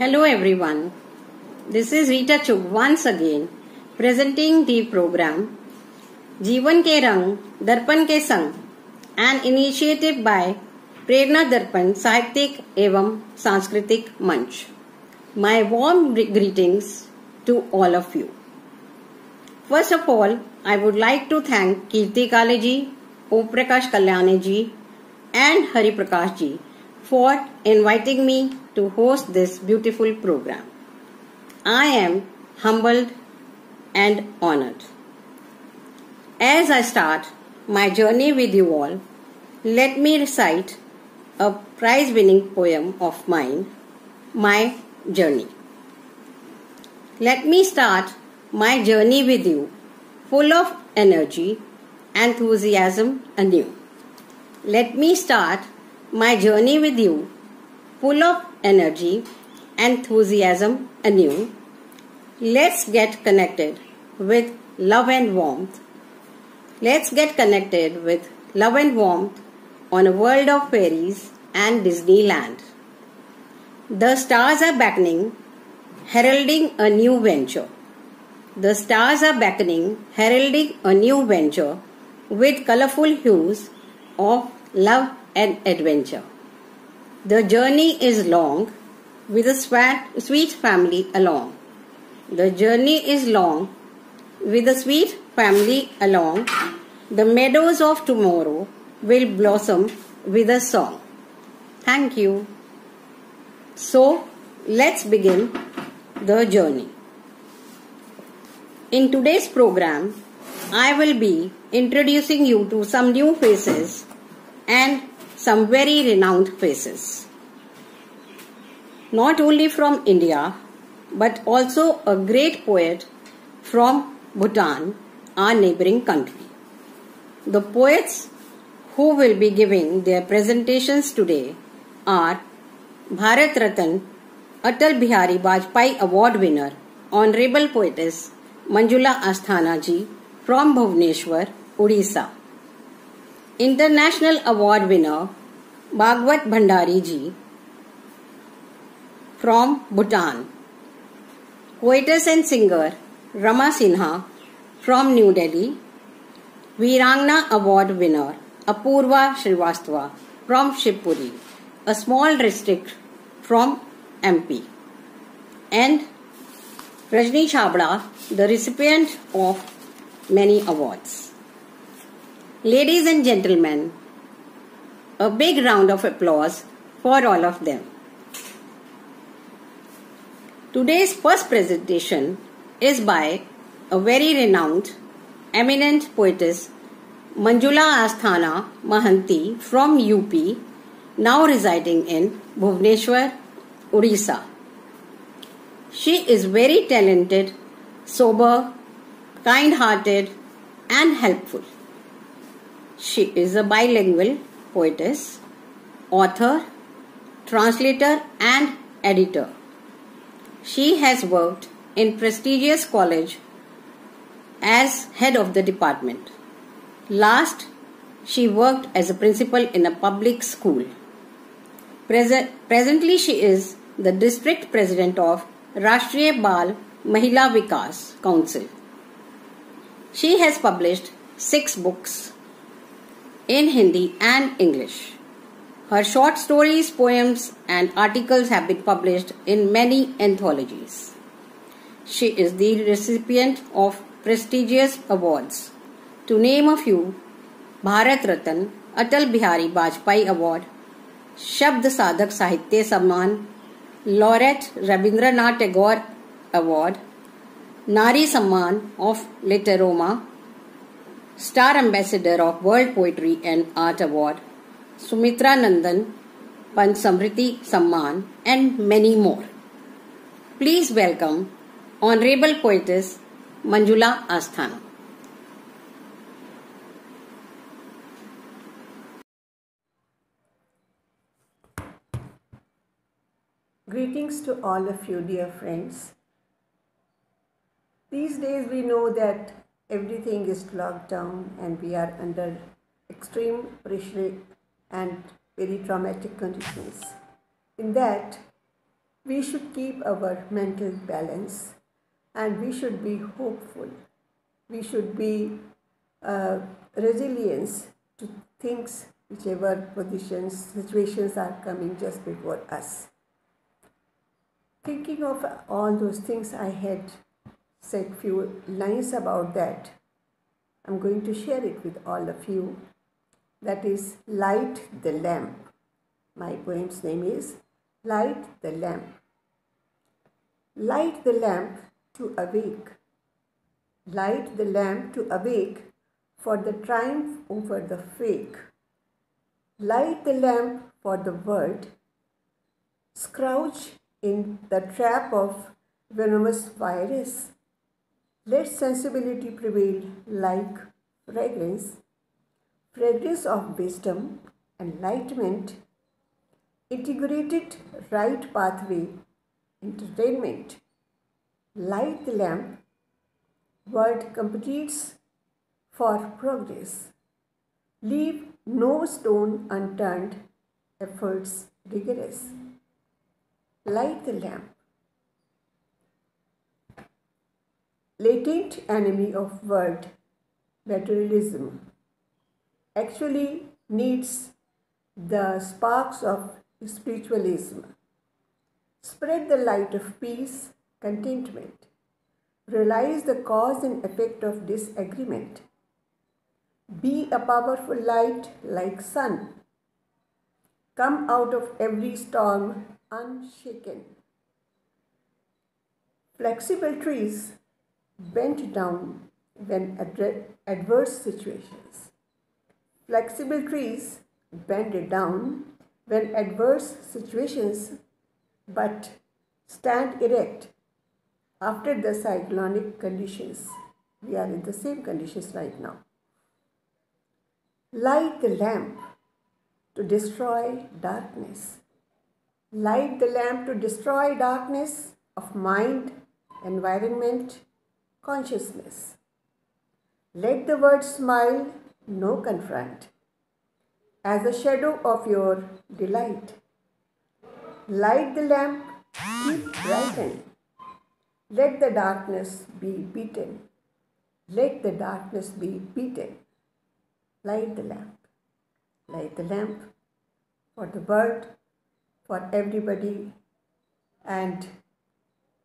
Hello everyone. This is Rita Chugh once again presenting the program जीवन के रंग दर्पण के संग, an initiative by प्रेरणा दर्पण साहित्यिक एवं सांस्कृतिक मंच. My warm greetings to all of you. First of all, I would like to thank Kirti Kale ji, Om Prakash Kalyani ji and Hari Prakash ji for inviting me to host this beautiful program. I am humbled and honored. As I start my journey with you all, let me recite a prize-winning poem of mine, My Journey. Let me start my journey with you, full of energy, enthusiasm anew. Let me start my journey with you, full of energy, enthusiasm anew. Let's get connected with love and warmth. Let's get connected with love and warmth on a world of fairies and Disneyland. The stars are beckoning, heralding a new venture. The stars are beckoning, heralding a new venture with colorful hues of love and adventure. The journey is long with a sweet family along. The journey is long with a sweet family along. The meadows of tomorrow will blossom with a song. Thank you. So, let's begin the journey. In today's program, I will be introducing you to some new faces and some very renowned faces. Not only from India, but also a great poet from Bhutan, our neighboring country. The poets who will be giving their presentations today are Bharat Ratna Atal Bihari Vajpayee Award winner, Honorable Poetess Manjula Asthana ji from Bhubaneswar, Odisha. International Award winner Bhagwat Bhandari ji from Bhutan. Poetess and singer Rama Sinha from New Delhi. Veerangna Award winner Apurva Srivastava from Shivpuri, a small district from MP. And Rajni Chhabra, the recipient of many awards. Ladies and gentlemen, a big round of applause for all of them. Today's first presentation is by a very renowned, eminent poetess Manjula Asthana Mahanti from UP, now residing in Bhubaneswar, Odisha. She is very talented, sober, kind-hearted and helpful. She is a bilingual poetess, author, translator and editor. She has worked in prestigious college as head of the department. Last, she worked as a principal in a public school. Presently, she is the district president of Rashtriya Bal Mahila Vikas Council. She has published 6 books in Hindi and English. Her short stories, poems and articles have been published in many anthologies. She is the recipient of prestigious awards. To name a few, Bharat Ratna Atal Bihari Vajpayee Award, Shabd Sadhak Sahitya Samman, Laureate Rabindranath Tagore Award, Nari Samman of Literoma, Star Ambassador of World Poetry and Art Award, Sumitra Nandan Pant Samriti Samman and many more. Please welcome Honorable Poetess Manjula Asthana. Greetings to all of you, dear friends. These days we know that everything is locked down and we are under extreme pressure and very traumatic conditions. In that, we should keep our mental balance and we should be hopeful. We should be resilient to things, whichever positions, situations are coming just before us. Thinking of all those things, I had said few lines about that. I'm going to share it with all of you. That is, Light the Lamp. My poem's name is Light the Lamp. Light the lamp to awake. Light the lamp to awake for the triumph over the fake. Light the lamp for the world, scrouch in the trap of venomous virus. Let sensibility prevail like fragrance, fragrance of wisdom, enlightenment, integrated right pathway, entertainment. Light the lamp, world competes for progress. Leave no stone unturned, efforts rigorous. Light the lamp. Latent enemy of world, materialism, actually needs the sparks of spiritualism. Spread the light of peace, contentment. Realize the cause and effect of disagreement. Be a powerful light like sun. Come out of every storm unshaken. Flexible trees bend down when adverse situations. Flexible trees bend down when adverse situations, but stand erect after the cyclonic conditions. We are in the same conditions right now. Light the lamp to destroy darkness. Light the lamp to destroy darkness of mind, environment, consciousness. Let the word smile, no confront, as a shadow of your delight. Light the lamp, keep brightened. Let the darkness be beaten. Let the darkness be beaten. Light the lamp. Light the lamp for the world, for everybody, and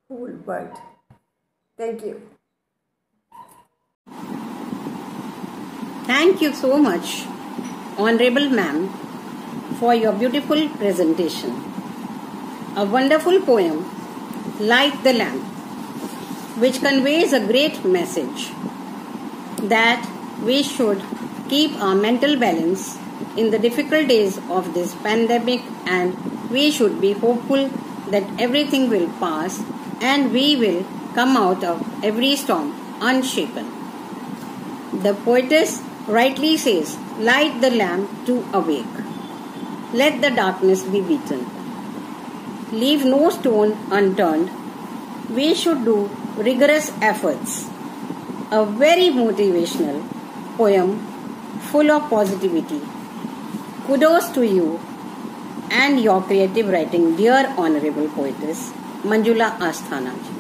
whole world. Thank you. Thank you so much, Honorable Ma'am, for your beautiful presentation. A wonderful poem, Light the Lamp, which conveys a great message that we should keep our mental balance in the difficult days of this pandemic, and we should be hopeful that everything will pass and we will come out of every storm unshaken. The poetess rightly says, light the lamp to awake. Let the darkness be beaten. Leave no stone unturned. We should do rigorous efforts. A very motivational poem full of positivity. Kudos to you and your creative writing, dear Honorable Poetess Manjula Asthana ji.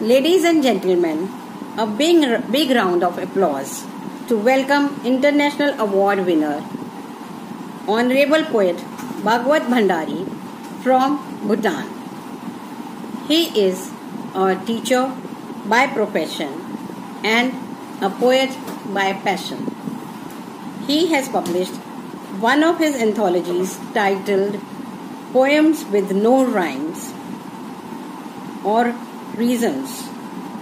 Ladies and gentlemen, a big round of applause to welcome International Award winner, Honorable Poet Bhagwat Bhandari from Bhutan. He is a teacher by profession and a poet by passion. He has published one of his anthologies titled Poems with No Rhymes or Reasons,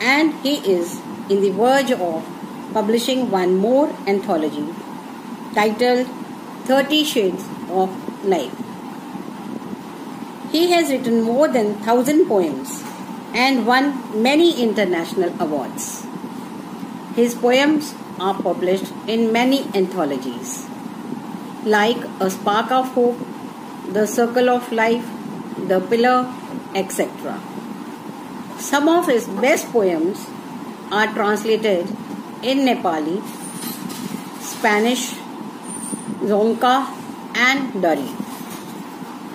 and he is in the verge of publishing one more anthology titled 30 Shades of Life. He has written more than 1,000 poems and won many international awards. His poems are published in many anthologies like A Spark of Hope, The Circle of Life, The Pillar, etc. Some of his best poems are translated in Nepali, Spanish, Zonka and Dari.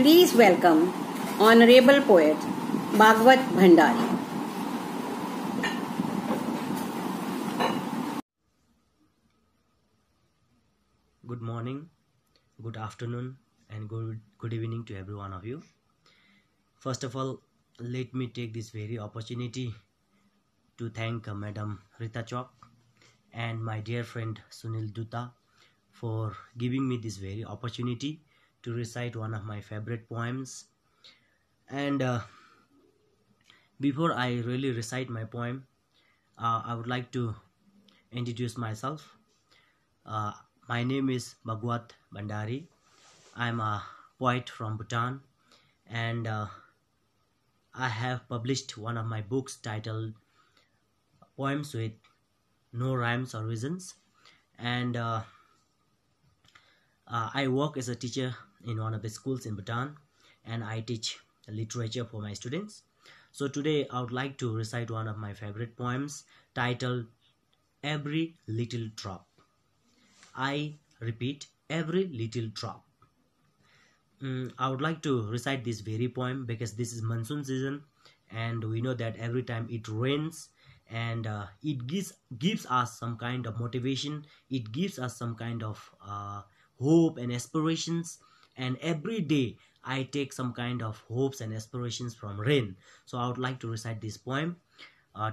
Please welcome Honorable Poet Bhagwat Bhandari. Good morning, good afternoon, and good evening to every one of you. First of all, let me take this very opportunity to thank Madam Rita Chok and my dear friend Sunil Dutta for giving me this very opportunity to recite one of my favorite poems. And before I really recite my poem, I would like to introduce myself. My name is Bhagwat Bhandari. I'm a poet from Bhutan, and I have published one of my books titled Poems with No Rhymes or Reasons, and I work as a teacher in one of the schools in Bhutan, and I teach literature for my students. So today I would like to recite one of my favorite poems titled Every Little Drop. I repeat, every little drop. I would like to recite this very poem because this is monsoon season, and we know that every time it rains, and it gives us some kind of motivation, it gives us some kind of hope and aspirations, and every day I take some kind of hopes and aspirations from rain. So I would like to recite this poem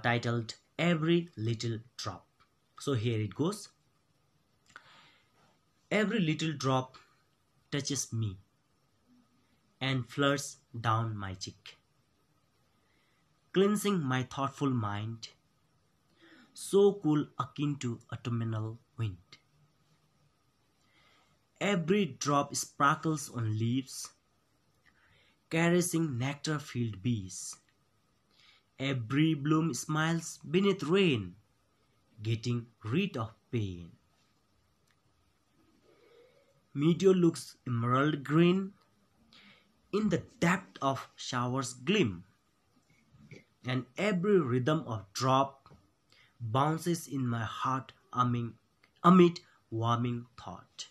titled Every Little Drop. So here it goes. Every little drop touches me and flirts down my cheek, cleansing my thoughtful mind, so cool akin to autumnal wind. Every drop sparkles on leaves, caressing nectar-filled bees. Every bloom smiles beneath rain, getting rid of pain. Meteor looks emerald green in the depth of showers gleam, and every rhythm of drop bounces in my heart amid warming thought.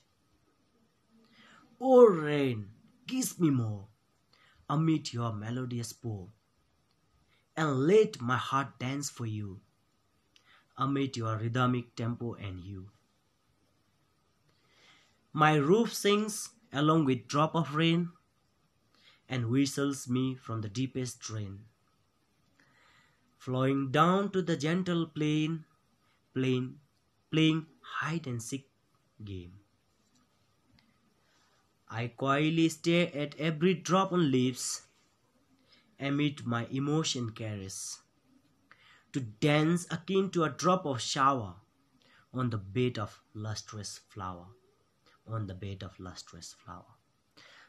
O rain, kiss me more amid your melodious pour, and let my heart dance for you amid your rhythmic tempo and hue. My roof sings along with drop of rain and whistles me from the deepest drain, flowing down to the gentle plain, playing hide and seek game. I coyly stare at every drop on leaves amid my emotion caress, to dance akin to a drop of shower on the bed of lustrous flower.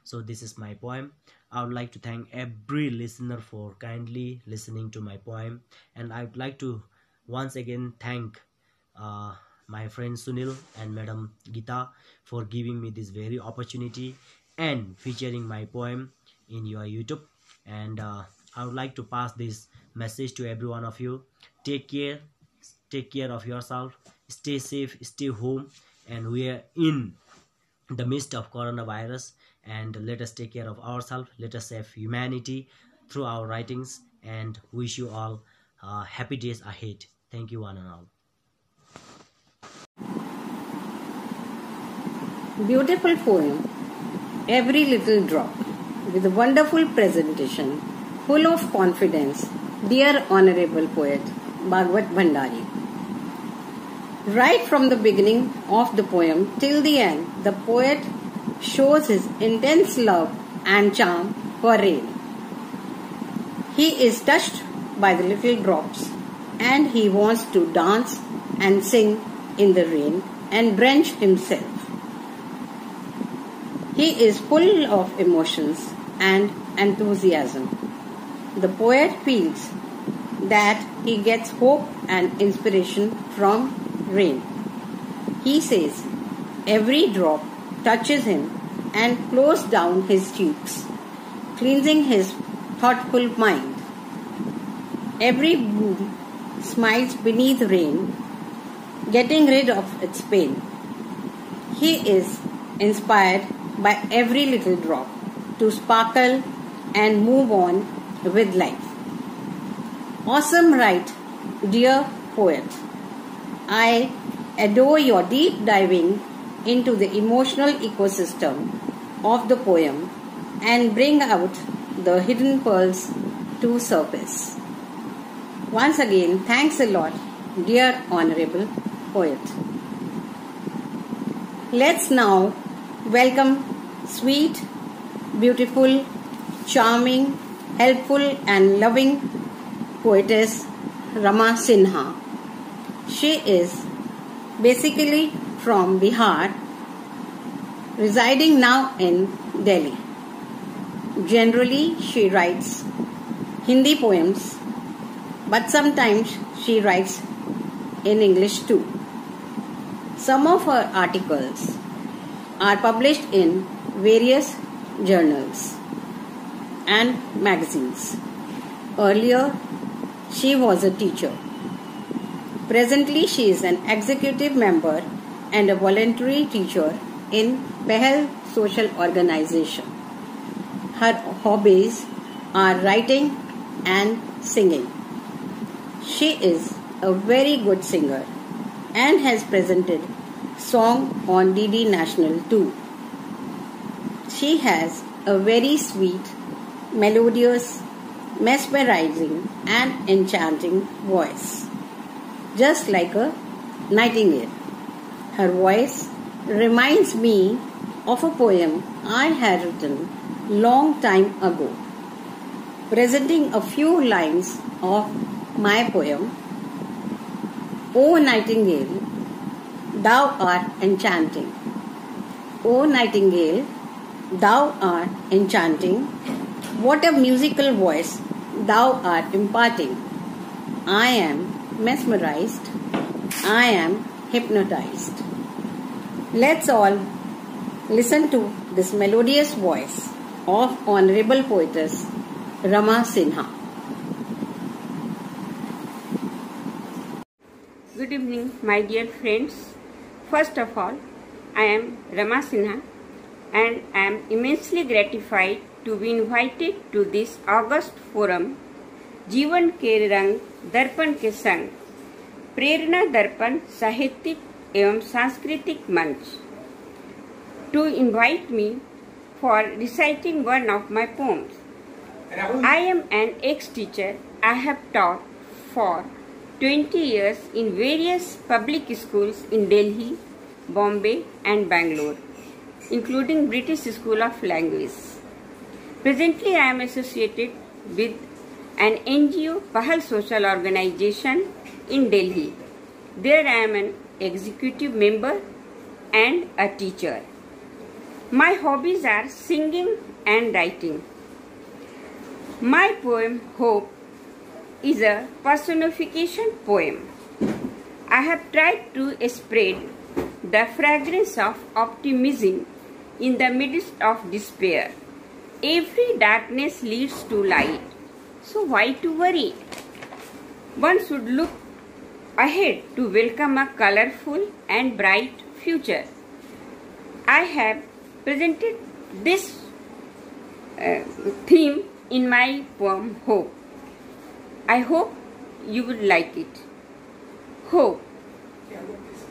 So this is my poem. I would like to thank every listener for kindly listening to my poem, and I would like to once again thank my friend Sunil and Madam Gita for giving me this very opportunity and featuring my poem in your YouTube. And I would like to pass this message to every one of you. Take care of yourself, stay safe, stay home, and we are in the midst of coronavirus, and let us take care of ourselves. Let us save humanity through our writings, and wish you all happy days ahead. Thank you one and all. Beautiful poem, Every Little Drop, with a wonderful presentation, full of confidence, dear Honorable Poet Bhagwat Bhandari. Right from the beginning of the poem till the end, the poet shows his intense love and charm for rain. He is touched by the little drops, and he wants to dance and sing in the rain and drench himself. He is full of emotions and enthusiasm. The poet feels that he gets hope and inspiration from rain. He says every drop touches him and flows down his cheeks, cleansing his thoughtful mind. Every bloom smiles beneath rain, getting rid of its pain. He is inspired by every little drop to sparkle and move on with life. Awesome right, dear poet. I adore your deep diving into the emotional ecosystem of the poem and bring out the hidden pearls to surface. Once again, thanks a lot, dear honorable poet. Let's now welcome sweet, beautiful, charming, helpful and loving poetess Rama Sinha. She is basically from Bihar, residing now in Delhi. Generally, she writes Hindi poems, but sometimes she writes in English too. Some of her articles are published in various journals and magazines. Earlier, she was a teacher. Presently, she is an executive member and a voluntary teacher in Pehal Social Organization. Her hobbies are writing and singing. She is a very good singer and has presented song on DD National too. She has a very sweet, melodious, mesmerizing and enchanting voice, just like a nightingale. Her voice reminds me of a poem I had written long time ago, presenting a few lines of my poem. O nightingale, thou art enchanting. O nightingale, thou art enchanting. What a musical voice thou art imparting. I am mesmerized. I am hypnotized. Let's all listen to this melodious voice of Honorable Poetess Rama Sinha. Good evening, my dear friends. First of all, I am Rama Sinha and I am immensely gratified to be invited to this august forum, जीवन के रंग दर्पण के संग, प्रेरणा दर्पण साहित्यिक एवं सांस्कृतिक मंच, to invite me for reciting one of my poems. I am an ex-teacher. I have taught for 20 years in various public schools in Delhi, Bombay and Bangalore, including British School of Language. Presently, I am associated with an NGO, Pahal Social Organization in Delhi. There I am an executive member and a teacher. My hobbies are singing and writing. My poem Hope is a personification poem. I have tried to spread the fragrance of optimism in the midst of despair. Every darkness leads to light, so why to worry? One should look ahead to welcome a colorful and bright future. I have presented this theme in my poem Hope. I hope you would like it. Hope.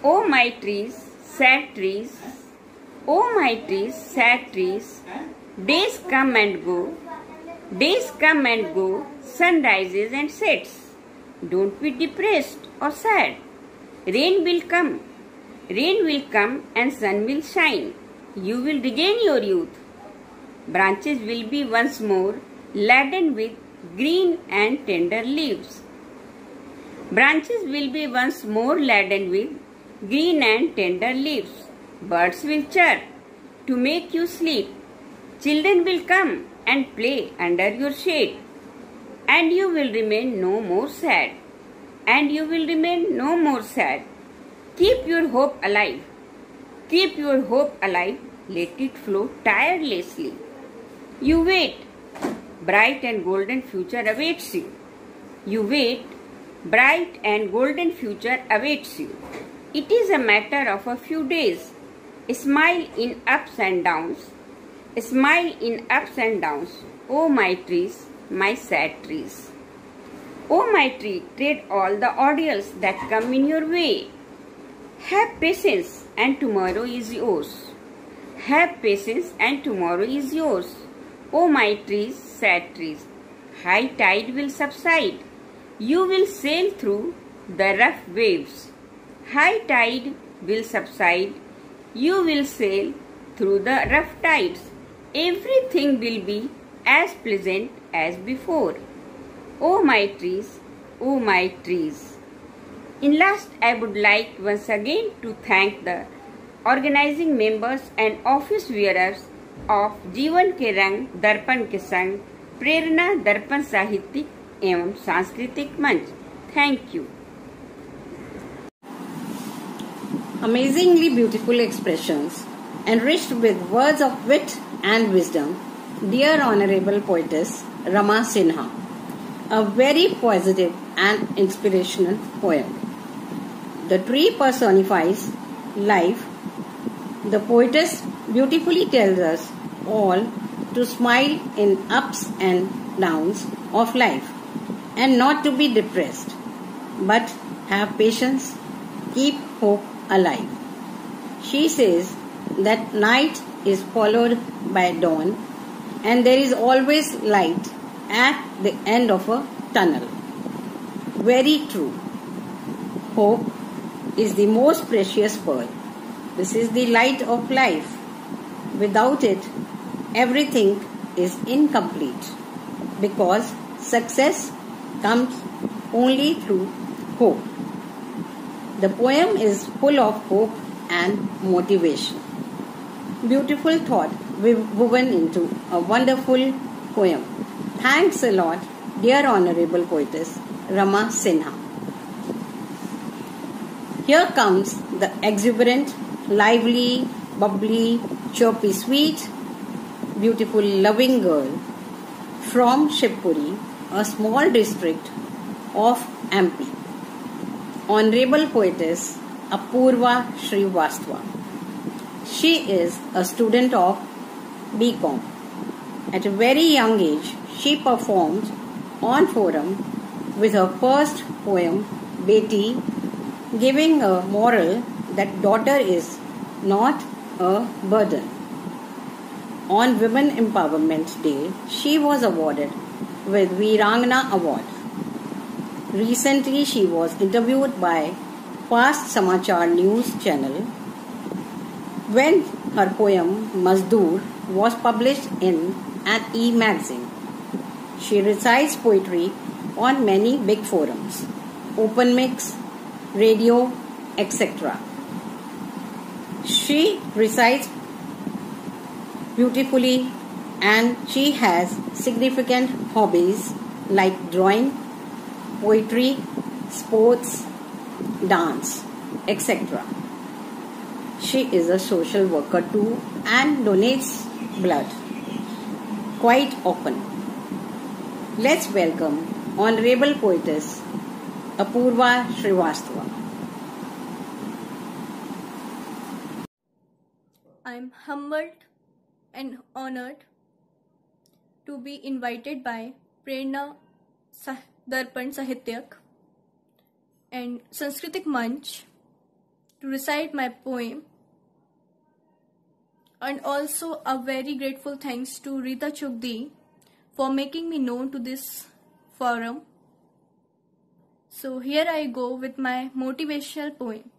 Oh my trees, sad trees. Oh my trees, sad trees. Days come and go. Days come and go. Sun rises and sets. Don't be depressed or sad. Rain will come. Rain will come and sun will shine. You will regain your youth. Branches will be once more laden with green and tender leaves. Branches will be once more laden with green and tender leaves. Birds will chirp to make you sleep. Children will come and play under your shade. And you will remain no more sad. And you will remain no more sad. Keep your hope alive. Keep your hope alive. Let it flow tirelessly. You wait. Bright and golden future awaits you. You wait. Bright and golden future awaits you. It is a matter of a few days. Smile in ups and downs. Smile in ups and downs. Oh my trees, my sad trees. Oh my tree, tread all the ordeals that come in your way. Have patience and tomorrow is yours. Have patience and tomorrow is yours. Oh my trees, sad trees. High tide will subside. You will sail through the rough waves. High tide will subside. You will sail through the rough tides. Everything will be as pleasant as before. Oh my trees, oh my trees. In last, I would like once again to thank the organizing members and office wearers of जीवन के रंग दर्पण के संग प्रेरणा दर्पण साहित्यिक एवं सांस्कृतिक मंच. Thank you. Amazingly beautiful expressions, enriched with words of wit and wisdom, dear Honorable Poetess Rama Sinha. A very positive and inspirational poem. The tree personifies life. The poetess beautifully tells us all to smile in ups and downs of life and not to be depressed, but have patience, keep hope alive. She says that night is followed by dawn and there is always light at the end of a tunnel. Very true. Hope is the most precious pearl. This is the light of life. Without it, everything is incomplete because success comes only through hope. The poem is full of hope and motivation. Beautiful thought woven into a wonderful poem. Thanks a lot, dear Honorable Poetess Rama Sinha. Here comes the exuberant, lively, bubbly, chirpy, sweet, beautiful, loving girl from Shivpuri, a small district of MP. Honorable Poetess Apurva Srivastava. She is a student of BCom. At a very young age, she performed on forum with her first poem, Beti, giving a moral that daughter is not a burden. On Women Empowerment Day, she was awarded with Veerangana Award. Recently, she was interviewed by Fast Samachar News channel when her poem Mazdoor was published in an e-magazine. She recites poetry on many big forums, Open Mix, radio, etc. She recites beautifully and she has significant hobbies like drawing, poetry, sports, dance, etc. She is a social worker too and donates blood quite often. Let's welcome Honorable Poetess Apurva Srivastava. I am humbled and honored to be invited by Prerna Darpan Sahityak and Sanskritik Manch to recite my poem, and also a very grateful thanks to Rita Chugdi for making me known to this forum. So here I go with my motivational poem.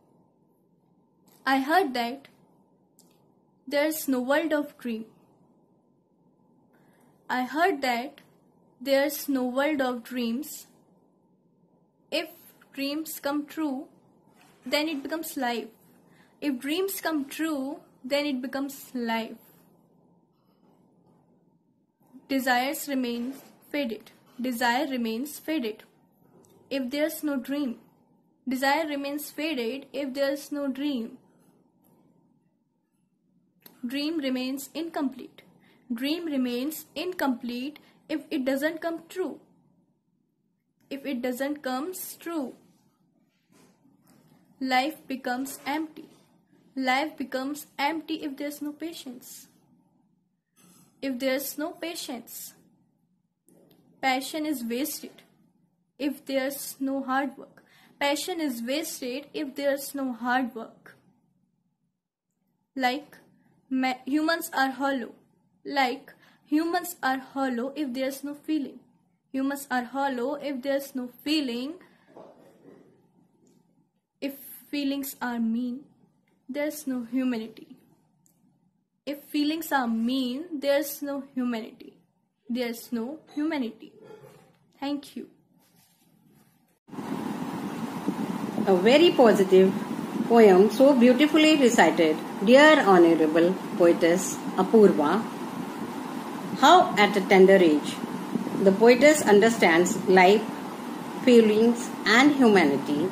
I heard that there's no world of dream. I heard that there's no world of dreams. If dreams come true, then it becomes life. If dreams come true, then it becomes life. Desires remain faded. Desire remains faded if there's no dream. Desire remains faded if there's no dream. Dream remains incomplete. Dream remains incomplete if it doesn't come true. If it doesn't come true, life becomes empty. Life becomes empty if there's no patience. if there's no patience. Passion is wasted if there's no hard work. Passion is wasted if there's no hard work. Like humans are hollow. Like humans are hollow if there's no feeling. Humans are hollow if there's no feeling. If feelings are mean, there's no humanity. If feelings are mean, there's no humanity. There's no humanity. Thank you. A very positive poem so beautifully recited, dear Honorable Poetess Apurva. How at a tender age the poetess understands life, feelings and humanity.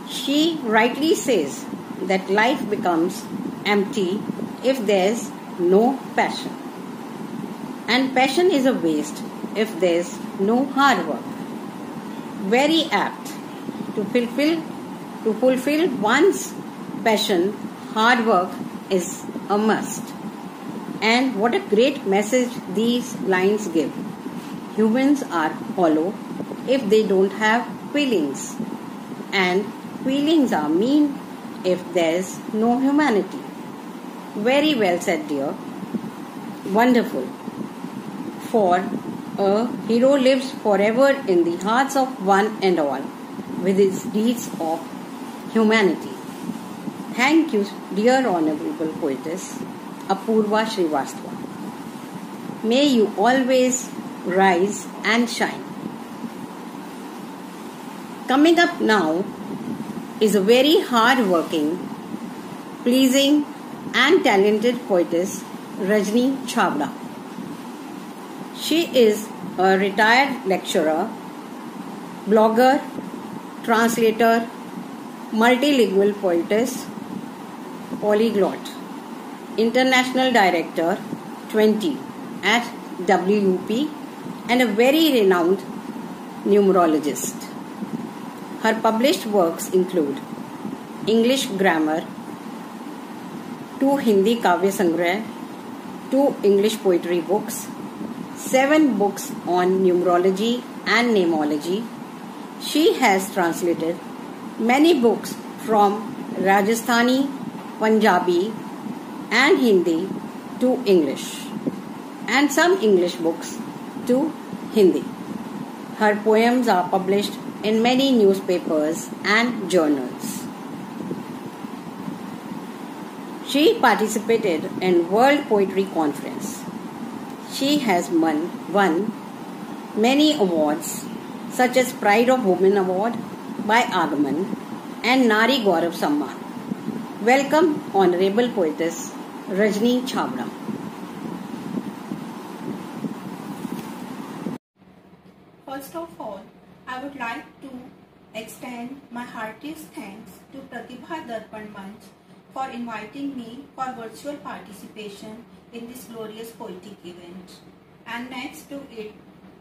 She rightly says that life becomes empty if there's no passion. And passion is a waste if there's no hard work. Very apt. To fulfill one's passion, hard work is a must. And what a great message these lines give. Humans are hollow if they don't have feelings. And feelings are mean if there's no humanity. Very well said, dear. Wonderful. For a hero lives forever in the hearts of one and all with his deeds of humanity. Thank you, dear Honorable Poetess Apurva Srivastava. May you always rise and shine. Coming up now is a very hard-working, pleasing and talented poetess, Rajni Chhabra. She is a retired lecturer, blogger, translator, multilingual poetess, polyglot, international director 20 at WUP and a very renowned numerologist. Her published works include English Grammar, 2 Hindi Kavya Sangrah, 2 English poetry books, 7 books on numerology and namology. She has translated many books from Rajasthani, Punjabi and Hindi to English and some English books to Hindi. Her poems are published in many newspapers and journals. She participated in World Poetry Conference. She has won many awards such as Pride of Women Award by Agaman and Nari Gaurav Samman. Welcome, Honorable Poetess Rajni Chhabra. First of all, I would like to extend my heartiest thanks to Pratibha Darpan Manch for inviting me for virtual participation in this glorious poetic event. And next to it,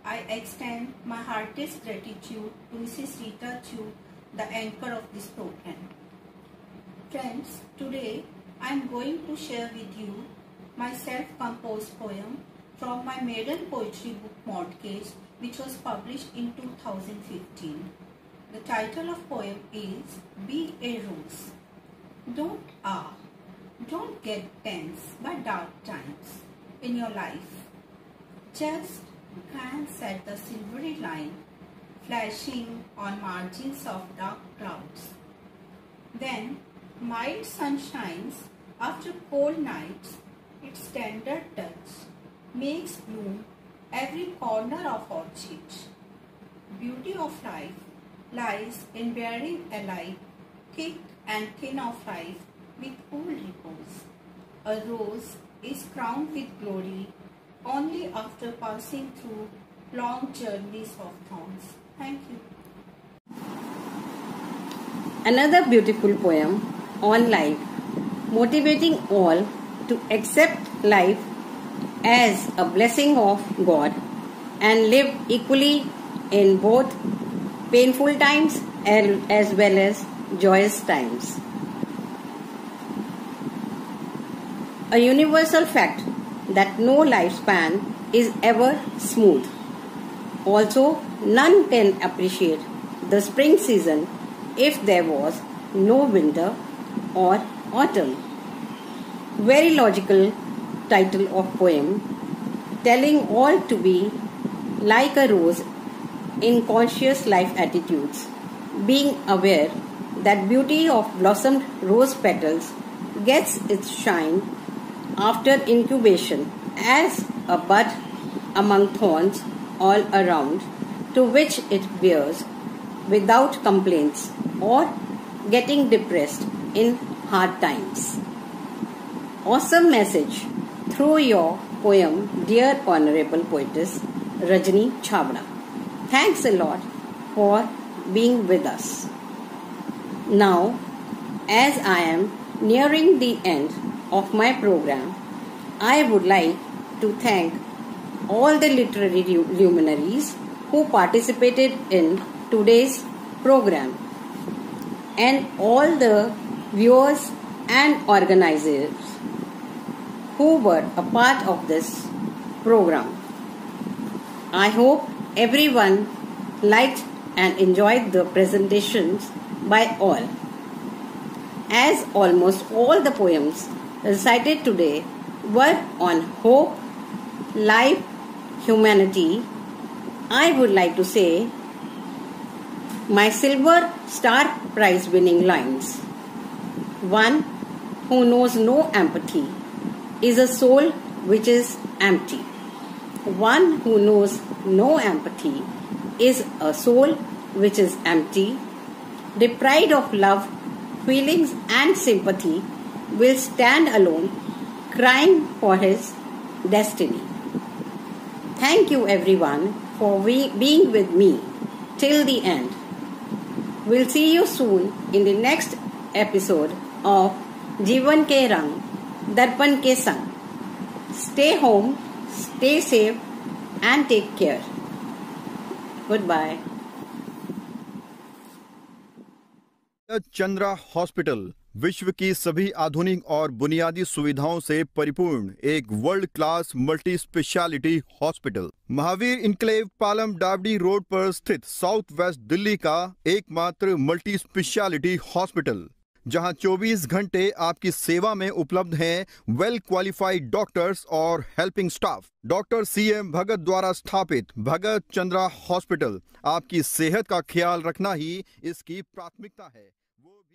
I extend my heartiest gratitude to Mrs. Rita Chugh, the anchor of this program. Friends, today I am going to share with you my self-composed poem from my maiden poetry book Mortgage, which was published in 2015. The title of poem is Be a Rose. Don't get tense by dark times in your life. Just glance at the silvery line flashing on margins of dark clouds. Then mild sun shines after cold nights. Its tender touch makes bloom every corner of orchid. Beauty of life lies in bearing alike thick and thin of life with cool repose. A rose is crowned with glory only after passing through long journeys of thorns. Thank you. Another beautiful poem on life, motivating all to accept life as a blessing of God and live equally in both painful times as well as joyous times. A universal fact that no lifespan is ever smooth. Also, none can appreciate the spring season if there was no winter or autumn. Very logical title of poem, telling all to be like a rose in conscious life attitudes, being aware that beauty of blossomed rose petals gets its shine after incubation as a bud among thorns all around, to which it bears without complaints or getting depressed in hard times. Awesome message through your poem, dear Honorable Poetess Rajni Chhabra. Thanks a lot for being with us. Now, as I am nearing the end of my program, I would like to thank all the literary luminaries who participated in today's program and all the viewers and organizers who were a part of this program. I hope everyone liked and enjoyed the presentations by all. As almost all the poems recited today were on hope, life, humanity, I would like to say my Silver Star Prize winning lines. One who knows no empathy is a soul which is empty. One who knows no empathy is a soul which is empty. Deprived of love, feelings and sympathy, will stand alone, crying for his destiny. Thank you everyone for being with me till the end. We'll see you soon in the next episode of Jeevan Ke Rang, Darpan Ke Sang. Stay home, stay safe and take care. Goodbye. Chandra hospital विश्व की सभी आधुनिक और बुनियादी सुविधाओं से परिपूर्ण एक world class multi speciality hospital Mahavir enclave Palam डावडी रोड पर स्थित साउथ वेस्ट दिल्ली का एकमात्र मल्टी स्पेशलिटी हॉस्पिटल, जहां 24 घंटे आपकी सेवा में उपलब्ध हैं वेल क्वालिफाइड डॉक्टर्स और हेल्पिंग स्टाफ। डॉक्टर CM भगत द्वारा स्थापित भगत चंद्रा हॉस्पिटल आपकी सेहत का ख्याल रखना ही इसकी प्राथमिकता है। वो भी